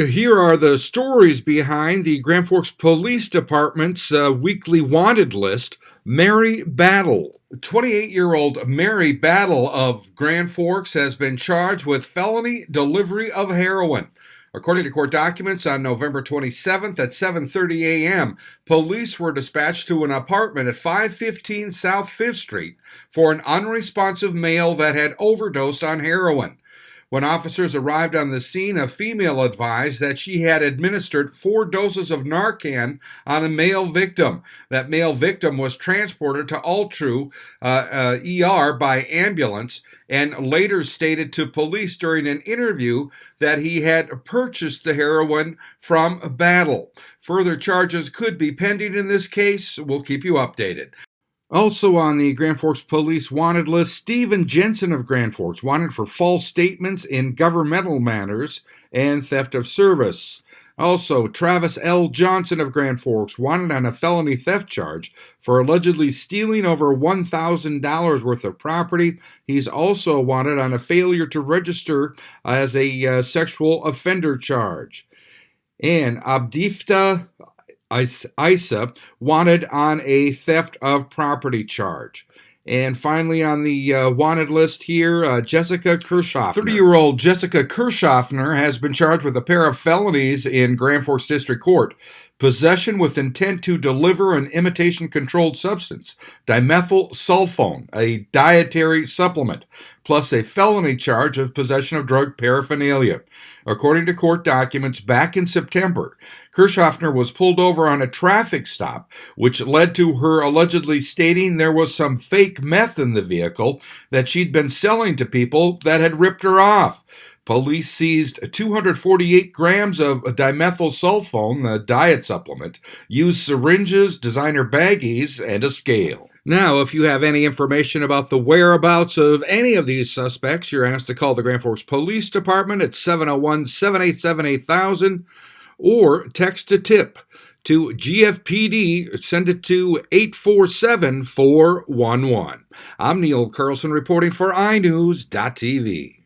Here are the stories behind the Grand Forks Police Department's weekly wanted list. Mary Battle. 28-year-old Mary Battle of Grand Forks has been charged with felony delivery of heroin. According to court documents, on November 27th at 7:30 a.m., police were dispatched to an apartment at 515 South 5th Street for an unresponsive male that had overdosed on heroin. When officers arrived on the scene, a female advised that she had administered 4 doses of Narcan on a male victim. That male victim was transported to Altru ER by ambulance and later stated to police during an interview that he had purchased the heroin from Battle. Further charges could be pending in this case. We'll keep you updated. Also on the Grand Forks Police wanted list, Stephen Jensen of Grand Forks, wanted for false statements in governmental matters and theft of service. Also, Travis L. Johnson of Grand Forks, wanted on a felony theft charge for allegedly stealing over $1,000 worth of property. He's also wanted on a failure to register as a sexual offender charge. And Abdifta Isa wanted on a theft of property charge. And finally on the wanted list here, Jessica Kershaw. 30-year-old Jessica Kershaw has been charged with a pair of felonies in Grand Forks District Court. Possession with intent to deliver an imitation-controlled substance, dimethyl sulfone, a dietary supplement, plus a felony charge of possession of drug paraphernalia. According to court documents, back in September, Kershaw was pulled over on a traffic stop, which led to her allegedly stating there was some fake meth in the vehicle that she'd been selling to people that had ripped her off. Police seized 248 grams of dimethyl sulfone, the diet supplement, used syringes, designer baggies, and a scale. Now, if you have any information about the whereabouts of any of these suspects, you're asked to call the Grand Forks Police Department at 701-787-8000 or text a tip to GFPD, send it to 847-411. I'm Neil Carlson reporting for iNewZ.TV.